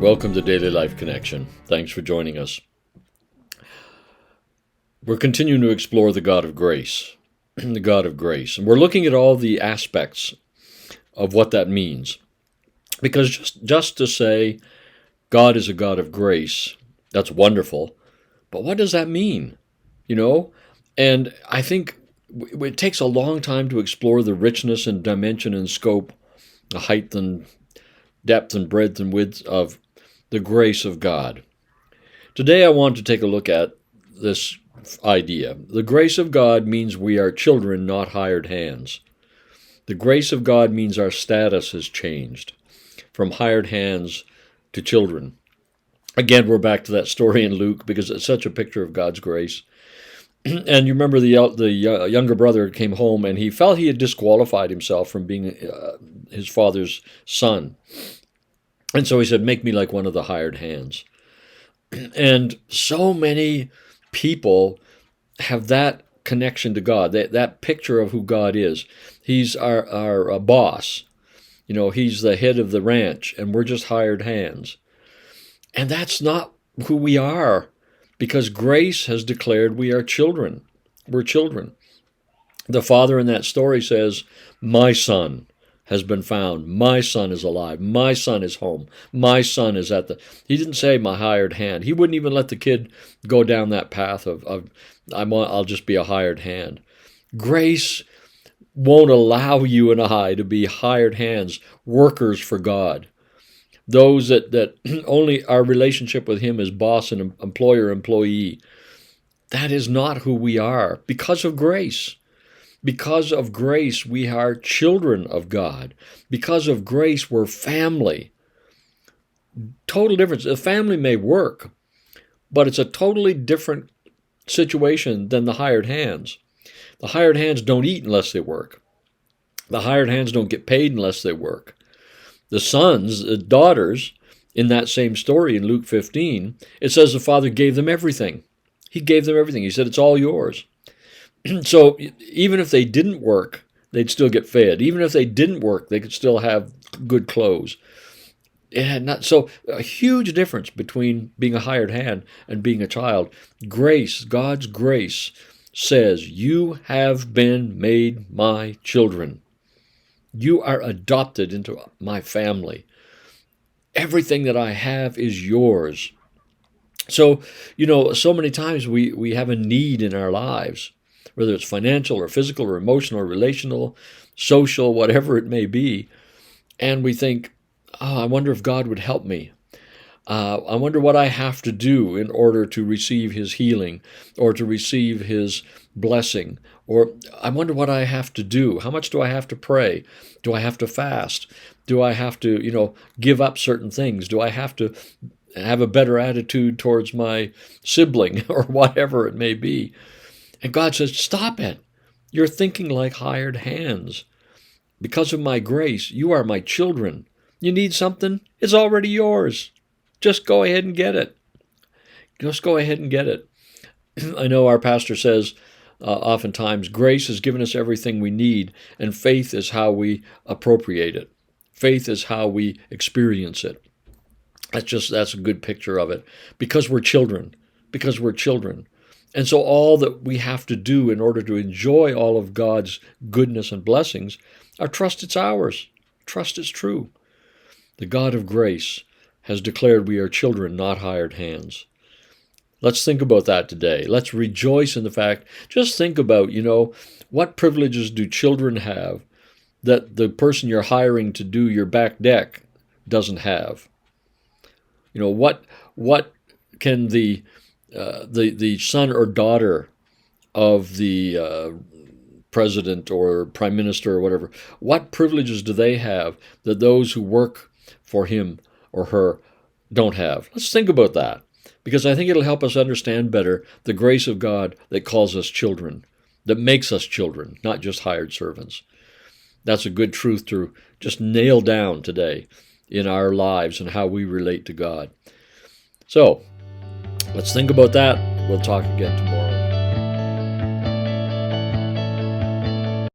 Welcome to Daily Life Connection. Thanks for joining us. We're continuing to explore the God of grace, the God of grace. And we're looking at all the aspects of what that means. Because just to say God is a God of grace, that's wonderful. But what does that mean? And I think it takes a long time to explore the richness and dimension and scope, the height and depth and breadth and width of the grace of God. Today I want to take a look at this idea. The grace of God means we are children, not hired hands. The grace of God means our status has changed from hired hands to children. Again, we're back to that story in Luke because it's such a picture of God's grace. And you remember the younger brother came home and he felt he had disqualified himself from being his father's son. And so he said, make me like one of the hired hands. And so many people have that connection to God, that picture of who God is. He's our boss. He's the head of the ranch, and we're just hired hands. And that's not who we are, because grace has declared we are children. We're children. The father in that story says, my son has been found. My son is alive. My son is home. My son is he didn't say my hired hand. He wouldn't even let the kid go down that path of I'll just be a hired hand. Grace won't allow you and I to be hired hands, workers for God. Those that only our relationship with him is boss and employer, employee. That is not who we are because of grace. Because of grace, we are children of God. Because of grace, we're family. Total difference. A family may work, but it's a totally different situation than the hired hands. The hired hands don't eat unless they work. The hired hands don't get paid unless they work. The sons, the daughters, in that same story in Luke 15, it says the father gave them everything. He gave them everything. He said, it's all yours. So even if they didn't work, they'd still get fed. Even if they didn't work, they could still have good clothes. So a huge difference between being a hired hand and being a child. Grace, God's grace, says, you have been made my children. You are adopted into my family. Everything that I have is yours. So, so many times we have a need in our lives, whether it's financial or physical or emotional or relational, social, whatever it may be. And we think, I wonder if God would help me. I wonder what I have to do in order to receive his healing or to receive his blessing. Or I wonder what I have to do. How much do I have to pray? Do I have to fast? Do I have to, give up certain things? Do I have to have a better attitude towards my sibling or whatever it may be? And God says, stop it. You're thinking like hired hands. Because of my grace, you are my children. You need something? It's already yours. Just go ahead and get it. Just go ahead and get it. I know our pastor says oftentimes, grace has given us everything we need, and faith is how we appropriate it. Faith is how we experience it. That's a good picture of it. Because we're children. Because we're children. And so all that we have to do in order to enjoy all of God's goodness and blessings are trust it's ours. Trust it's true. The God of grace has declared we are children, not hired hands. Let's think about that today. Let's rejoice in the fact, just think about, what privileges do children have that the person you're hiring to do your back deck doesn't have? What can the son or daughter of the president or prime minister or whatever, what privileges do they have that those who work for him or her don't have? Let's think about that, because I think it'll help us understand better the grace of God that calls us children, that makes us children, not just hired servants. That's a good truth to just nail down today in our lives and how we relate to God. So, let's think about that. We'll talk again tomorrow.